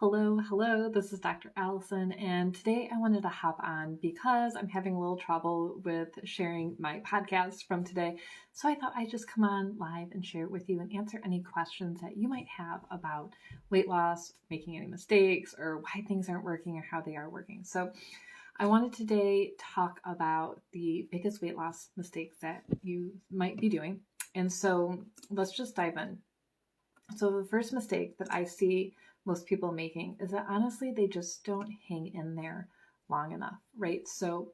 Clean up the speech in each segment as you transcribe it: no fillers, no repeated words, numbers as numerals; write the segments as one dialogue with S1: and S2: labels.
S1: Hello, this is Dr. Allison, and today I wanted to hop on because I'm having a little trouble with sharing my podcast from today. So I thought I'd just come on live and share it with you and answer any questions that you might have about weight loss, making any mistakes, or why things aren't working or how they are working. So I wanted today to talk about the biggest weight loss mistakes that you might be doing. And so let's just dive in. So the first mistake that I see most people making is that honestly, they just don't hang in there long enough, right? So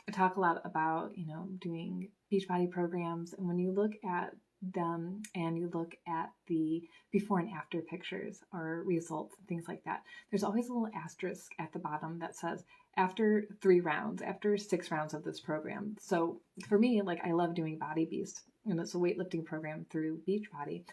S1: I talk a lot about, doing Beachbody programs. And when you look at them and you look at the before and after pictures or results and things like that, there's always a little asterisk at the bottom that says after 3 rounds, after 6 rounds of this program. So for me, I love doing Body Beast, and it's a weightlifting program through Beachbody.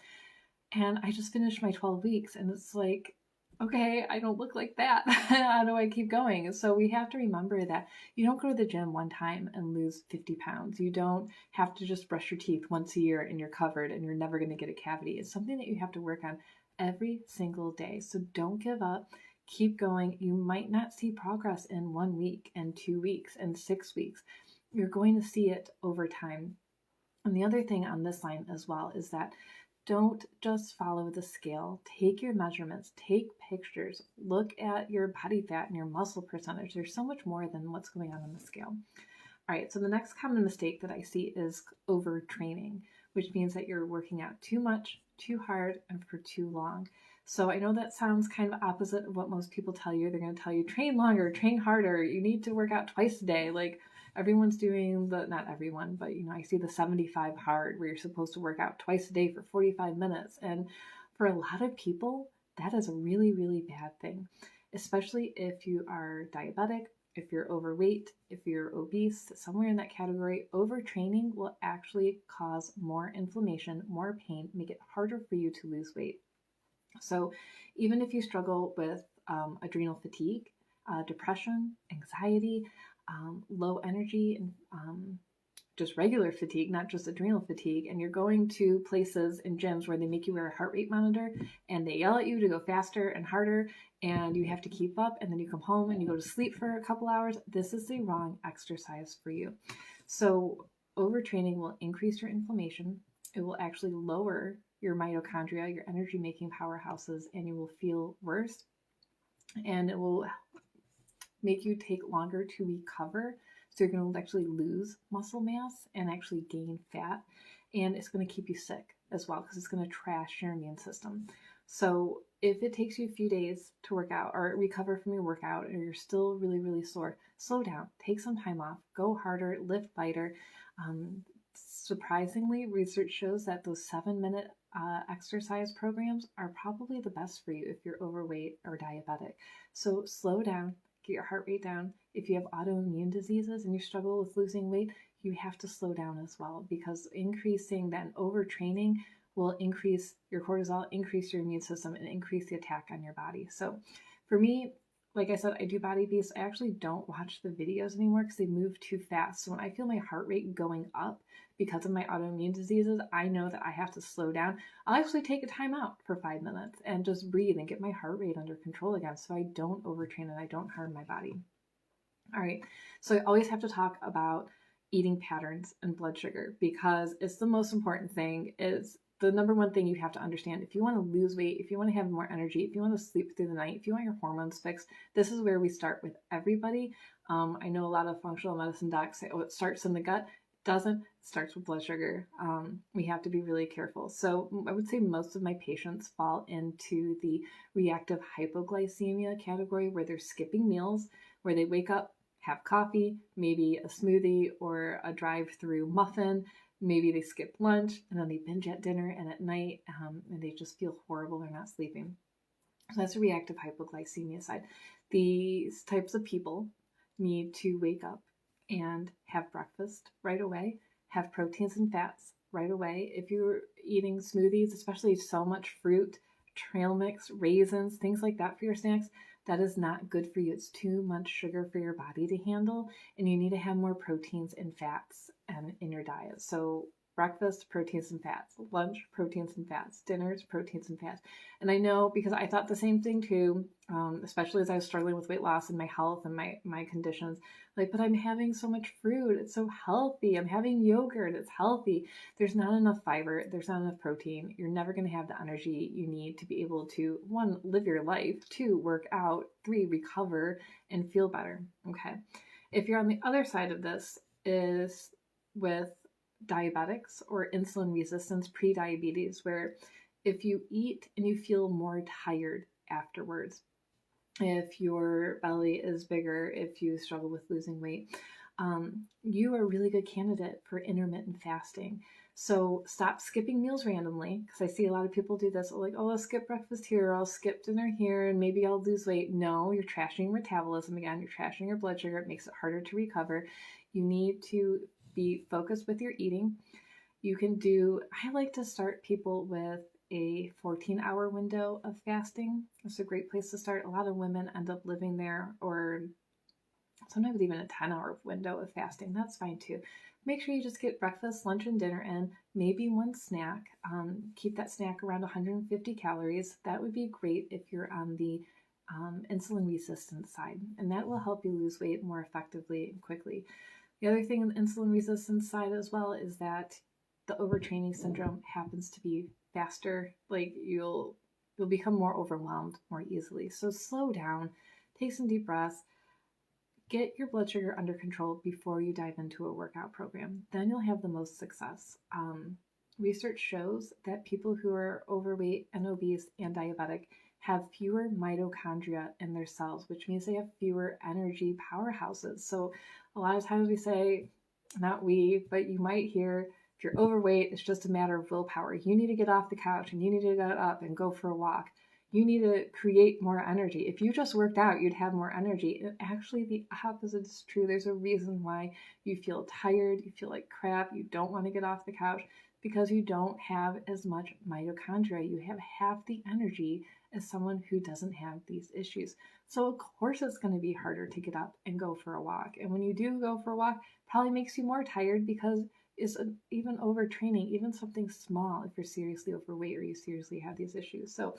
S1: And I just finished my 12 weeks and it's like, okay, I don't look like that. How do I keep going? So we have to remember that you don't go to the gym one time and lose 50 pounds. You don't have to just brush your teeth once a year and you're covered and you're never going to get a cavity. It's something that you have to work on every single day. So don't give up. Keep going. You might not see progress in 1 week and 2 weeks and 6 weeks. You're going to see it over time. And the other thing on this line as well is that don't just follow the scale. Take your measurements, take pictures, look at your body fat and your muscle percentage. There's so much more than what's going on the scale. All right, so the next common mistake that I see is overtraining, which means that you're working out too much, too hard, and for too long. So I know that sounds kind of opposite of what most people tell you. They're going to tell you train longer, train harder, you need to work out twice a day. Everyone's doing not everyone, but I see the 75 hard where you're supposed to work out twice a day for 45 minutes. And for a lot of people, that is a really, really bad thing, especially if you are diabetic, if you're overweight, if you're obese, somewhere in that category. Overtraining will actually cause more inflammation, more pain, make it harder for you to lose weight. So even if you struggle with adrenal fatigue, depression, anxiety, low energy, and just regular fatigue, not just adrenal fatigue, and you're going to places in gyms where they make you wear a heart rate monitor and they yell at you to go faster and harder and you have to keep up, and then you come home and you go to sleep for a couple hours, this is the wrong exercise for you. So overtraining will increase your inflammation. It will actually lower your mitochondria, your energy making powerhouses, and you will feel worse, and it will make you take longer to recover. So you're going to actually lose muscle mass and actually gain fat. And it's going to keep you sick as well because it's going to trash your immune system. So if it takes you a few days to work out or recover from your workout, or you're still really, really sore, slow down, take some time off, go harder, lift lighter. Surprisingly, research shows that those 7-minute exercise programs are probably the best for you if you're overweight or diabetic. So slow down, get your heart rate down. If you have autoimmune diseases and you struggle with losing weight, you have to slow down as well, because increasing that overtraining will increase your cortisol, increase your immune system, and increase the attack on your body. So for me, like I said, I do Body Beast. I actually don't watch the videos anymore because they move too fast. So when I feel my heart rate going up because of my autoimmune diseases, I know that I have to slow down. I'll actually take a time out for 5 minutes and just breathe and get my heart rate under control again so I don't overtrain and I don't harm my body. All right, so I always have to talk about eating patterns and blood sugar because it's the most important thing. Is the number one thing you have to understand. If you want to lose weight, if you want to have more energy, if you want to sleep through the night, if you want your hormones fixed, this is where we start with everybody. I know a lot of functional medicine docs say, oh, it starts in the gut. It doesn't. It starts with blood sugar. We have to be really careful. So I would say most of my patients fall into the reactive hypoglycemia category, where they're skipping meals, where they wake up, have coffee, maybe a smoothie or a drive-through muffin. Maybe they skip lunch and then they binge at dinner and at night, and they just feel horrible. They're not sleeping. So that's the reactive hypoglycemia side. These types of people need to wake up and have breakfast right away, have proteins and fats right away. If you're eating smoothies, especially so much fruit, trail mix, raisins, things like that for your snacks, that is not good for you. It's too much sugar for your body to handle, and you need to have more proteins and fats in your diet. So breakfast, proteins and fats, lunch, proteins and fats, dinners, proteins and fats. And I know because I thought the same thing too, especially as I was struggling with weight loss and my health and my conditions. Like, but I'm having so much fruit. It's so healthy. I'm having yogurt. It's healthy. There's not enough fiber. There's not enough protein. You're never going to have the energy you need to be able to, 1, live your life, 2, work out, 3, recover and feel better. Okay. If you're on the other side of this is with diabetics or insulin resistance, pre-diabetes, where if you eat and you feel more tired afterwards, if your belly is bigger, if you struggle with losing weight, you are a really good candidate for intermittent fasting. So stop skipping meals randomly, because I see a lot of people do this, like, oh, I'll skip breakfast here, or I'll skip dinner here, and maybe I'll lose weight. No, you're trashing your metabolism again, you're trashing your blood sugar, it makes it harder to recover. You need to be focused with your eating. You can do, I like to start people with a 14-hour window of fasting. It's a great place to start. A lot of women end up living there, or sometimes even a 10-hour window of fasting. That's fine too. Make sure you just get breakfast, lunch, and dinner in, maybe one snack. Keep that snack around 150 calories. That would be great if you're on the insulin resistance side, and that will help you lose weight more effectively and quickly. The other thing on the insulin resistance side as well is that the overtraining syndrome happens to be faster. Like, you'll become more overwhelmed more easily. So slow down, take some deep breaths, get your blood sugar under control before you dive into a workout program. Then you'll have the most success. Research shows that people who are overweight and obese and diabetic have fewer mitochondria in their cells, which means they have fewer energy powerhouses. So a lot of times we say, not we, but you might hear, if you're overweight, it's just a matter of willpower. You need to get off the couch and you need to get up and go for a walk. You need to create more energy. If you just worked out, you'd have more energy. And actually, the opposite is true. There's a reason why you feel tired, you feel like crap, you don't want to get off the couch, because you don't have as much mitochondria. You have half the energy as someone who doesn't have these issues. So of course it's going to be harder to get up and go for a walk. And when you do go for a walk, probably makes you more tired, because it's even overtraining, even something small, if you're seriously overweight or you seriously have these issues. So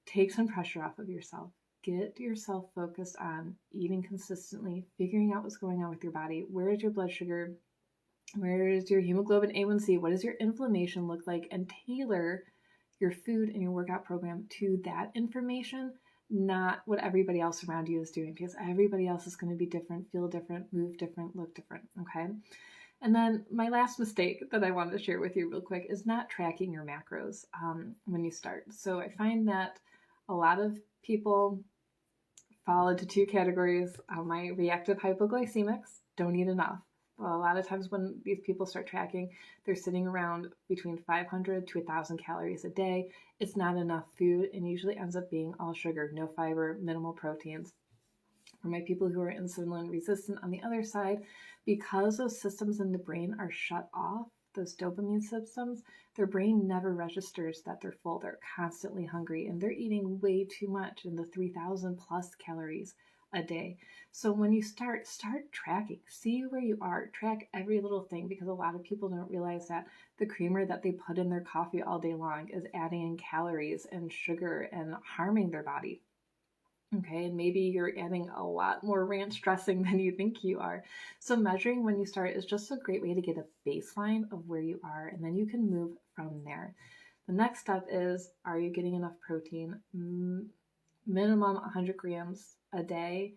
S1: take some pressure off of yourself. Get yourself focused on eating consistently, figuring out what's going on with your body. Where is your blood sugar? Where is your hemoglobin A1C? What does your inflammation look like? And tailor your food and your workout program to that information, not what everybody else around you is doing, because everybody else is going to be different, feel different, move different, look different. Okay. And then my last mistake that I wanted to share with you real quick is not tracking your macros when you start. So I find that a lot of people fall into 2 categories. My reactive hypoglycemics don't eat enough. Well, a lot of times when these people start tracking, they're sitting around between 500 to 1,000 calories a day. It's not enough food, and usually ends up being all sugar, no fiber, minimal proteins. For my people who are insulin resistant on the other side, because those systems in the brain are shut off, those dopamine systems, their brain never registers that they're full. They're constantly hungry, and they're eating way too much, in the 3,000 plus calories a day. So when you start tracking, see where you are, track every little thing, because a lot of people don't realize that the creamer that they put in their coffee all day long is adding in calories and sugar and harming their body. Okay, and maybe you're adding a lot more ranch dressing than you think you are. So measuring when you start is just a great way to get a baseline of where you are, and then you can move from there. The next step is, are you getting enough protein? Minimum 100 grams a day.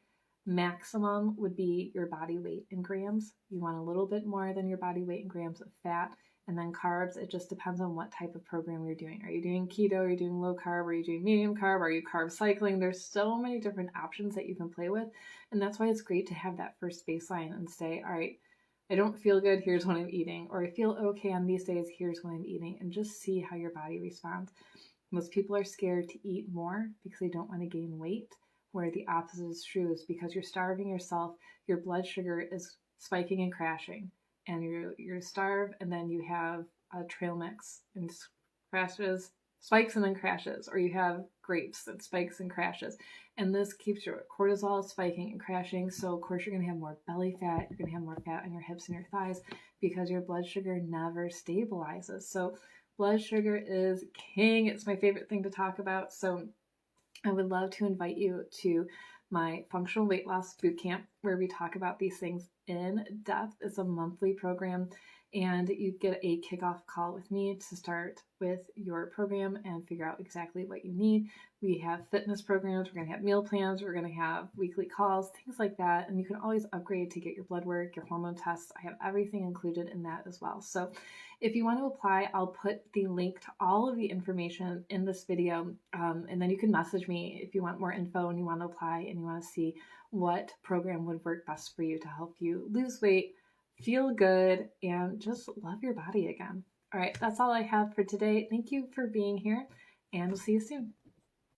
S1: Maximum would be your body weight in grams. You want a little bit more than your body weight in grams of fat. And then carbs, it just depends on what type of program you're doing. Are you doing keto? Are you doing low carb? Are you doing medium carb? Are you carb cycling? There's so many different options that you can play with. And that's why it's great to have that first baseline and say, all right, I don't feel good, here's what I'm eating. Or I feel okay on these days, here's what I'm eating. And just see how your body responds. Most people are scared to eat more because they don't want to gain weight, where the opposite is true, is because you're starving yourself, your blood sugar is spiking and crashing. And you're starved, and then you have a trail mix and crashes, spikes and then crashes, or you have grapes that spikes and crashes. And this keeps your cortisol spiking and crashing. So of course you're going to have more belly fat, you're going to have more fat on your hips and your thighs because your blood sugar never stabilizes. So blood sugar is king. It's my favorite thing to talk about. So I would love to invite you to my functional weight loss boot camp where we talk about these things in depth. It's a monthly program, and you get a kickoff call with me to start with your program and figure out exactly what you need. We have fitness programs, we're going to have meal plans, we're going to have weekly calls, things like that. And you can always upgrade to get your blood work, your hormone tests. I have everything included in that as well. So if you want to apply, I'll put the link to all of the information in this video, and then you can message me if you want more info and you want to apply and you want to see what program would work best for you to help you lose weight, feel good, and just love your body again. All right, that's all I have for today. Thank you for being here, and we'll see you soon.